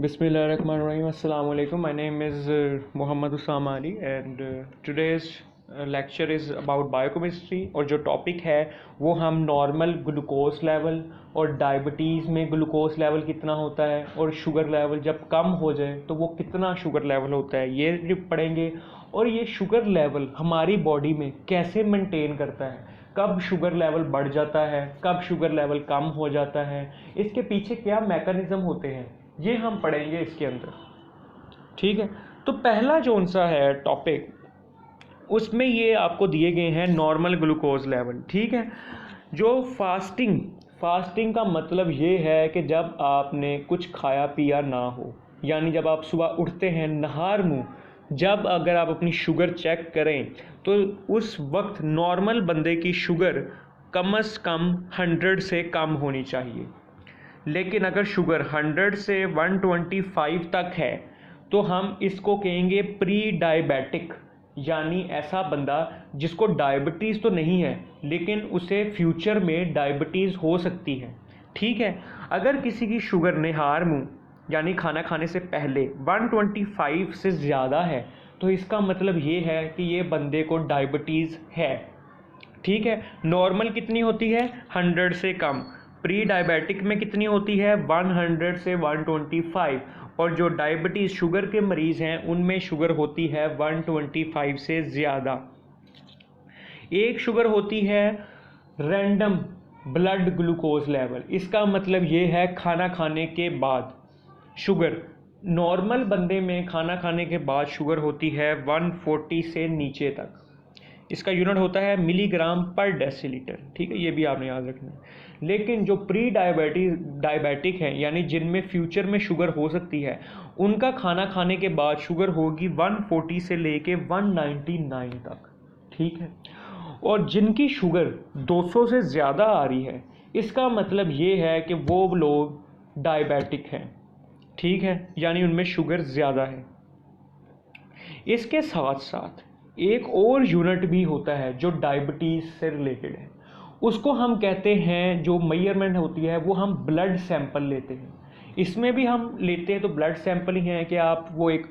Bismillahirrahmanirrahim. Assalamu alaikum. My name is Muhammad Usam Ali and today's lecture is about biochemistry और जो topic है वो हम normal glucose level और diabetes में ग्लूकोज लेवल कितना होता है और शुगर लेवल जब कम हो जाए तो वो कितना शुगर लेवल होता है ये पढ़ेंगे। और ये शुगर लेवल हमारी बॉडी में कैसे मेंटेन करता है, कब शुगर लेवल बढ़ जाता है, कब शुगर लेवल कम हो जाता है, इसके पीछे क्या मैकेनिज्म होते हैं, ये हम पढ़ेंगे इसके अंदर। ठीक है, तो पहला जो सा है टॉपिक उसमें ये आपको दिए गए हैं नॉर्मल ग्लूकोज लेवल। ठीक है, जो फास्टिंग का मतलब ये है कि जब आपने कुछ खाया पिया ना हो, यानी जब आप सुबह उठते हैं नहार मुँह, जब अगर आप अपनी शुगर चेक करें तो उस वक्त नॉर्मल बंदे की शुगर कम से कम 100 से कम होनी चाहिए। लेकिन अगर शुगर 100 से 125 तक है तो हम इसको कहेंगे प्री डायबिटिक, यानी ऐसा बंदा जिसको डायबिटीज़ तो नहीं है लेकिन उसे फ्यूचर में डायबिटीज़ हो सकती है। ठीक है, अगर किसी की शुगर निहार मुँह यानी खाना खाने से पहले 125 से ज़्यादा है तो इसका मतलब ये है कि ये बंदे को डायबिटीज़ है। ठीक है, नॉर्मल कितनी होती है 100 से कम, प्री डायबिटिक में कितनी होती है 100 से 125, और जो डायबिटीज़ शुगर के मरीज़ हैं उनमें शुगर होती है 125 से ज़्यादा। एक शुगर होती है रैंडम ब्लड ग्लूकोज लेवल, इसका मतलब ये है खाना खाने के बाद शुगर, नॉर्मल बंदे में खाना खाने के बाद शुगर होती है 140 से नीचे तक, इसका यूनिट होता है मिलीग्राम पर डेसीलीटर। ठीक है, ये भी आपने याद रखना है। लेकिन जो प्री डायबिटिक हैं यानी जिनमें फ्यूचर में शुगर हो सकती है, उनका खाना खाने के बाद शुगर होगी 140 से लेके 199 तक। ठीक है, और जिनकी शुगर 200 से ज़्यादा आ रही है इसका मतलब ये है कि वो लोग डायबिटिक हैं। ठीक है, यानी उनमें शुगर ज़्यादा है। इसके साथ साथ एक और यूनिट भी होता है जो डायबिटीज़ से रिलेटेड है, उसको हम कहते हैं, जो मेजरमेंट होती है वो हम ब्लड सैंपल लेते हैं। इसमें भी हम लेते हैं तो ब्लड सैंपल ही है कि आप वो एक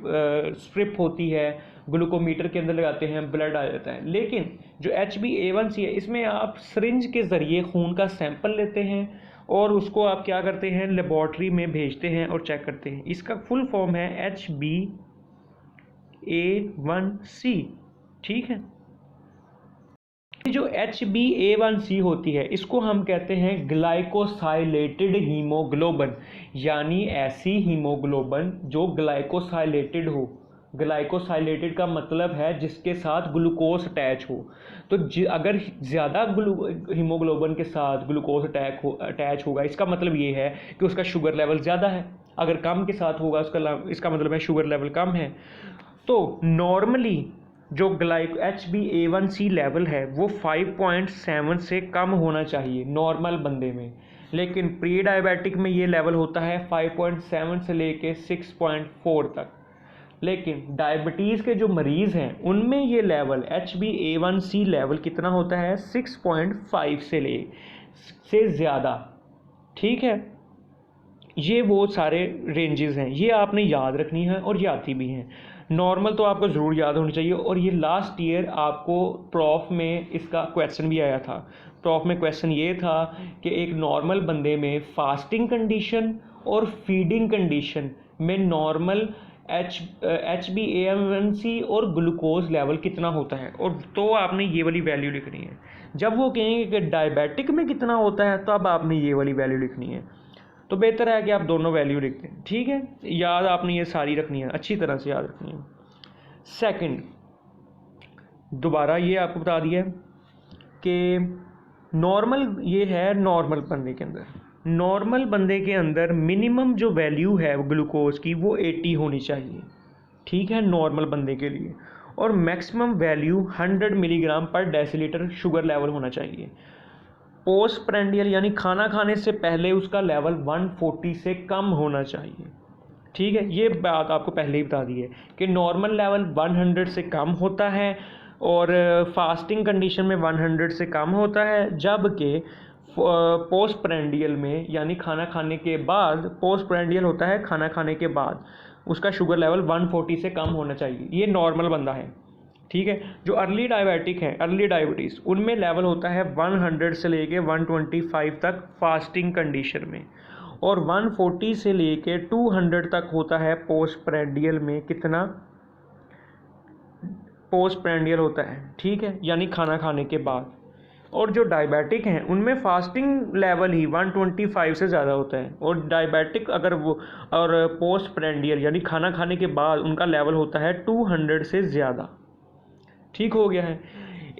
स्ट्रिप होती है ग्लूकोमीटर के अंदर लगाते हैं, ब्लड आ जाता है। लेकिन जो HbA1c है इसमें आप सिरिंज के ज़रिए खून का सैंपल लेते हैं और उसको आप क्या करते हैं लेबॉर्ट्री में भेजते हैं और चेक करते हैं। इसका फुल फॉर्म है HbA1c। ठीक है, जो HbA1c होती है इसको हम कहते हैं ग्लाइकोसाइलेटेड हीमोग्लोबिन, यानी ऐसी हीमोग्लोबिन जो ग्लाइकोसाइलेटेड हो। ग्लाइकोसाइलेटेड का मतलब है जिसके साथ ग्लूकोज अटैच हो। तो अगर ज़्यादा हीमोग्लोबिन के साथ ग्लूकोज अटैच होगा इसका मतलब ये है कि उसका शुगर लेवल ज़्यादा है, अगर कम के साथ होगा इसका मतलब है शुगर लेवल कम है। तो नॉर्मली जो HbA1c लेवल है वो 5.7 से कम होना चाहिए नॉर्मल बंदे में, लेकिन प्री डायबिटिक में ये लेवल होता है 5.7 से लेके 6.4 तक। लेकिन डायबिटीज़ के जो मरीज़ हैं उनमें ये लेवल HbA1c लेवल कितना होता है 6.5 से ज़्यादा। ठीक है, ये वो सारे रेंजेस हैं, ये आपने याद रखनी है और ये आती भी हैं। नॉर्मल तो आपको ज़रूर याद होनी चाहिए, और ये लास्ट ईयर आपको प्रॉफ में इसका क्वेश्चन भी आया था। प्रॉफ में क्वेश्चन ये था कि एक नॉर्मल बंदे में फास्टिंग कंडीशन और फीडिंग कंडीशन में नॉर्मल HbA1c और ग्लूकोज लेवल कितना होता है, और तो आपने ये वाली वैल्यू लिखनी है। जब वो कहेंगे कि डायबिटिक में कितना होता है तो अब आपने ये वाली वैल्यू लिखनी है। तो बेहतर है कि आप दोनों वैल्यू लिख दें। ठीक है, याद आपने ये सारी रखनी है, अच्छी तरह से याद रखनी है। सेकंड, दोबारा ये आपको बता दिया कि नॉर्मल ये है, नॉर्मल बंदे के अंदर, नॉर्मल बंदे के अंदर मिनिमम जो वैल्यू है ग्लूकोज की वो 80 होनी चाहिए। ठीक है, नॉर्मल बंदे के लिए, और मैक्सिमम वैल्यू 100 मिलीग्राम पर डेसीलीटर शुगर लेवल होना चाहिए। पोस्ट प्रेंडियल यानी खाना खाने से पहले उसका लेवल 140 से कम होना चाहिए। ठीक है, ये बात आपको पहले ही बता दी है कि नॉर्मल लेवल 100 से कम होता है और फास्टिंग कंडीशन में 100 से कम होता है, जबकि पोस्ट प्रेंडियल में यानी खाना खाने के बाद, पोस्ट प्रेंडियल होता है खाना खाने के बाद, उसका शुगर लेवल 140 से कम होना चाहिए। ये नॉर्मल बंदा है, ठीक है। जो अर्ली डायबिटिक है, अर्ली डायबिटीज़, उनमें लेवल होता है 100 से लेके 125 तक फास्टिंग कंडीशन में, और 140 से लेके 200 तक होता है पोस्ट प्रेंडियल में। कितना पोस्ट प्रेंडियल होता है, ठीक है, यानी खाना खाने के बाद। और जो डायबिटिक हैं उनमें फास्टिंग लेवल ही 125 से ज़्यादा होता है, और डायबिटिक अगर वो और पोस्ट प्रेंडियल यानी खाना खाने के बाद उनका लेवल होता है 200 से ज़्यादा। ठीक हो गया है।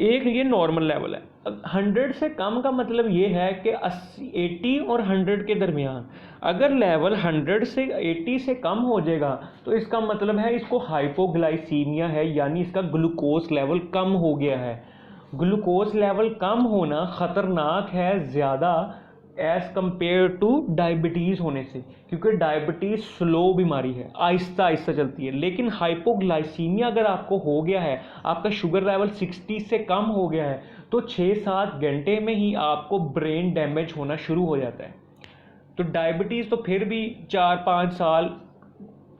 एक ये नॉर्मल लेवल है। 100 से कम का मतलब ये है कि 80 और 100 के दरमियान। अगर लेवल 100 से 80 से कम हो जाएगा तो इसका मतलब है इसको हाइपोग्लाइसीमिया है, यानी इसका ग्लूकोज लेवल कम हो गया है। ग्लूकोज लेवल कम होना ख़तरनाक है ज़्यादा एज़ कम्पेयर टू डायबिटीज़ होने से, क्योंकि डायबिटीज़ स्लो बीमारी है, आहिस्ता आहिस्ता चलती है। लेकिन हाइपोग्लाइसीमिया अगर आपको हो गया है, आपका शुगर लेवल 60 से कम हो गया है, तो 6-7 घंटे में ही आपको ब्रेन डैमेज होना शुरू हो जाता है। तो डायबिटीज़ तो फिर भी 4-5 साल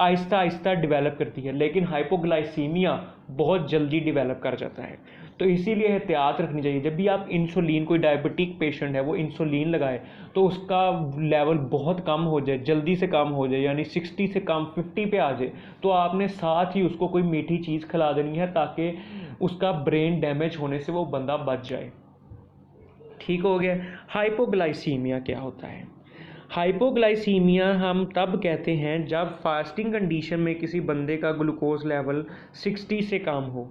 आहिस्ता आहिस्ता डेवलप करती है, लेकिन हाइपोग्लाइसीमिया बहुत जल्दी डेवलप कर जाता है। तो इसीलिए एहतियात रखनी चाहिए। जब भी आप इंसुलिन, कोई डायबिटिक पेशेंट है वो इंसुलिन लगाए तो उसका लेवल बहुत कम हो जाए, जल्दी से कम हो जाए, यानी 60 से कम 50 पे आ जाए, तो आपने साथ ही उसको कोई मीठी चीज़ खिला देनी है ताकि उसका ब्रेन डैमेज होने से वो बंदा बच जाए। ठीक हो गया। हाइपोग्लाइसीमिया क्या होता है? हाइपोग्लाइसीमिया हम तब कहते हैं जब फास्टिंग कंडीशन में किसी बंदे का ग्लूकोज लेवल 60 से कम हो,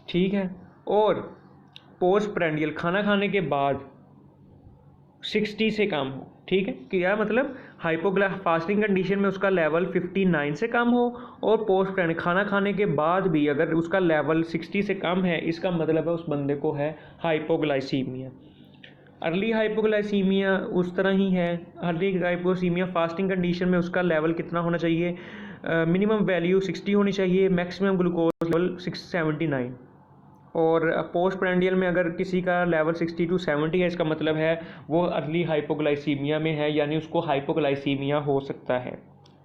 ठीक है, और पोस्ट प्रेंडियल खाना खाने के बाद 60 से कम हो, ठीक है। क्या मतलब? फास्टिंग कंडीशन में उसका लेवल 59 से कम हो, और पोस्ट प्रेंडियल खाना खाने के बाद भी अगर उसका लेवल 60 से कम है, इसका मतलब है उस बंदे को है हाइपोग्लाइसीमिया। अर्ली हाइपोग्लाइसीमिया उस तरह ही है। अर्ली हाइपोग्लाइसीमिया फास्टिंग कंडीशन में उसका लेवल कितना होना चाहिए? मिनिमम वैल्यू 60 होनी चाहिए, मैक्सिमम ग्लूकोज लेवल 679। और पोस्ट प्रेंडियल में अगर किसी का लेवल 60 to 70 है, इसका मतलब है वो अर्ली हाइपोग्लाइसीमिया में है, यानी उसको हाइपोग्लाइसीमिया हो सकता है।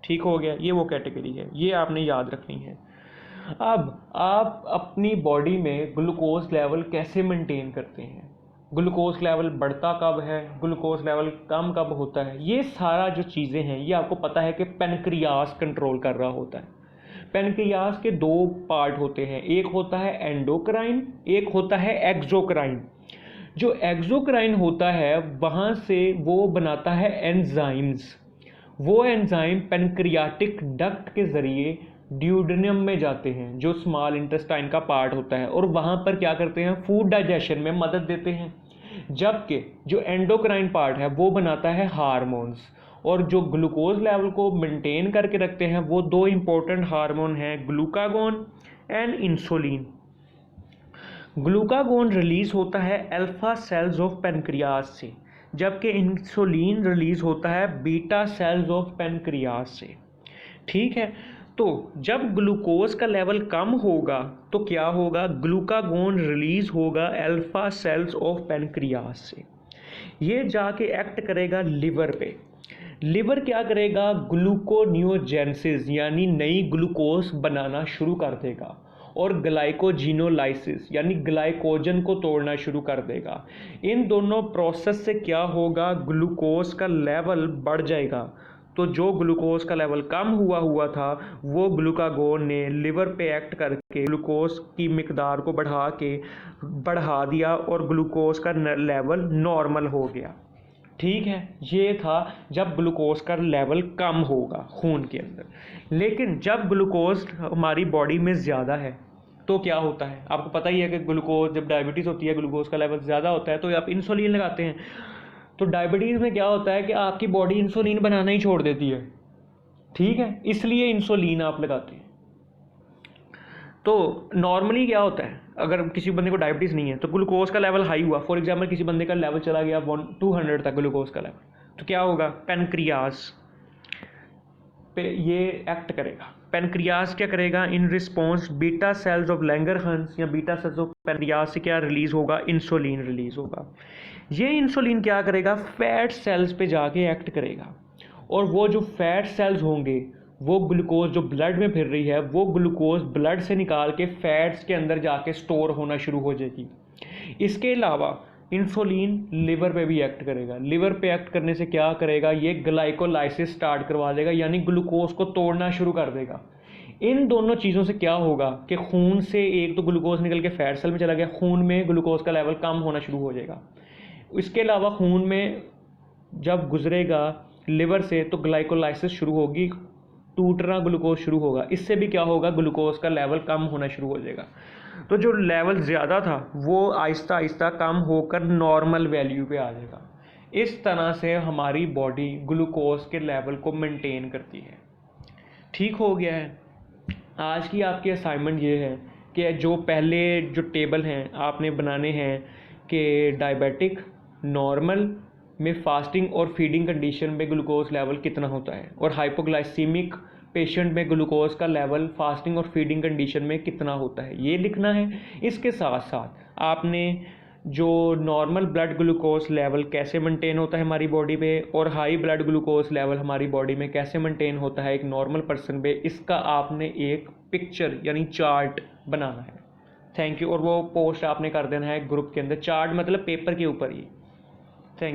ठीक हो गया। ये वो कैटेगरी है, ये आपने याद रखनी है। अब आप अपनी बॉडी में ग्लूकोज लेवल कैसे मेंटेन करते हैं? ग्लूकोज लेवल बढ़ता कब है, ग्लूकोज लेवल कम कब होता है, ये सारा जो चीज़ें हैं ये आपको पता है कि पेनक्रियास कंट्रोल कर रहा होता है। पेनक्रियास के दो पार्ट होते हैं, एक होता है एंडोक्राइन, एक होता है एक्सोक्राइन। जो एक्सोक्राइन होता है वहाँ से वो बनाता है एंजाइम्स। वो एंजाइम पेनक्रियाटिक डक्ट के ज़रिए ड्यूडेनम में जाते हैं, जो स्मॉल इंटेस्टाइन का पार्ट होता है, और वहाँ पर क्या करते हैं? फूड डाइजेशन में मदद देते हैं। जबकि जो एंडोक्राइन पार्ट है वो बनाता है हार्मोन्स, और जो ग्लूकोज लेवल को मेंटेन करके रखते हैं वो दो इंपॉर्टेंट हार्मोन हैं, glucagon and insulin. Glucagon release होता है अल्फा सेल्स ऑफ पेनक्रियास से, जबकि इंसुलिन रिलीज होता है बीटा सेल्स ऑफ पेनक्रियास से। ठीक है। तो जब ग्लूकोज का लेवल कम होगा तो क्या होगा? ग्लूकागोन रिलीज होगा अल्फा सेल्स ऑफ पेनक्रियास से। ये जाके एक्ट करेगा लिवर पे। लिवर क्या करेगा? ग्लूकोनियोजेनेसिस यानी नई ग्लूकोज बनाना शुरू कर देगा, और ग्लाइकोजिनोलाइसिस यानी ग्लाइकोजन को तोड़ना शुरू कर देगा। इन दोनों प्रोसेस से क्या होगा? ग्लूकोज का लेवल बढ़ जाएगा। तो जो ग्लूकोज का लेवल कम हुआ था वो ग्लूकागोन ने लिवर पे एक्ट करके ग्लूकोज की मिकदार को बढ़ा दिया, और ग्लूकोज का लेवल नॉर्मल हो गया। ठीक है। ये था जब ग्लूकोज का लेवल कम होगा खून के अंदर। लेकिन जब ग्लूकोज हमारी बॉडी में ज़्यादा है तो क्या होता है? आपको पता ही है कि ग्लूकोज, जब डायबिटीज़ होती है, ग्लूकोज का लेवल ज़्यादा होता है तो आप इंसुलिन लगाते हैं। तो डायबिटीज़ में क्या होता है कि आपकी बॉडी इंसुलिन बनाना ही छोड़ देती है। ठीक है, इसलिए इंसुलिन आप लगाते हैं। तो नॉर्मली क्या होता है, अगर किसी बंदे को डायबिटीज़ नहीं है तो ग्लूकोज का लेवल हाई हुआ, फॉर एग्जांपल किसी बंदे का लेवल चला गया 200 तक ग्लूकोज का लेवल, तो क्या होगा? पेनक्रियास पे ये एक्ट करेगा। पेनक्रियास क्या करेगा? In response beta cells of Langerhans या बीटा सेल्स ऑफ पेनक्रियास से क्या रिलीज़ होगा? इंसुलिन रिलीज़ होगा। ये इंसुलिन क्या करेगा, फैट सेल्स पे जाके एक्ट करेगा, और वो जो फैट सेल्स होंगे वो ग्लूकोज जो ब्लड में फिर रही है वो ग्लूकोज ब्लड से निकाल के फैट्स के अंदर जाके स्टोर होना शुरू हो जाएगी। इसके अलावा इंसुलिन लिवर पे भी एक्ट करेगा। लिवर पे एक्ट करने से क्या करेगा, ये ग्लाइकोलाइसिस स्टार्ट करवा देगा, यानी ग्लूकोज को तोड़ना शुरू कर देगा। इन दोनों चीज़ों से क्या होगा कि खून से एक तो ग्लूकोज निकल के फैट सेल में चला गया, खून में ग्लूकोज का लेवल कम होना शुरू हो जाएगा। इसके अलावा खून में जब गुजरेगा लिवर से तो ग्लाइकोलाइसिस शुरू होगी, टूटना ग्लूकोज शुरू होगा, इससे भी क्या होगा, ग्लूकोज का लेवल कम होना शुरू हो जाएगा। तो जो लेवल ज़्यादा था वो आहिस्ता आहिस्ता कम होकर नॉर्मल वैल्यू पे आ जाएगा। इस तरह से हमारी बॉडी ग्लूकोज के लेवल को मेंटेन करती है। ठीक हो गया है। आज की आपकी असाइनमेंट ये है कि जो पहले जो टेबल हैं आपने बनाने हैं कि डायबिटिक, नॉर्मल में फास्टिंग और फीडिंग कंडीशन में ग्लूकोज लेवल कितना होता है, और हाइपोग्लाइसीमिक पेशेंट में ग्लूकोज का लेवल फास्टिंग और फीडिंग कंडीशन में कितना होता है, ये लिखना है। इसके साथ साथ आपने जो नॉर्मल ब्लड ग्लूकोज लेवल कैसे मेंटेन होता है हमारी बॉडी पे, और हाई ब्लड ग्लूकोज लेवल हमारी बॉडी में कैसे मेंटेन होता है एक नॉर्मल पर्सन पे, इसका आपने एक पिक्चर यानी चार्ट बनाना है। Thank you. और वो पोस्ट आपने कर देना है ग्रुप के अंदर। चार्ट मतलब पेपर के ऊपर ही।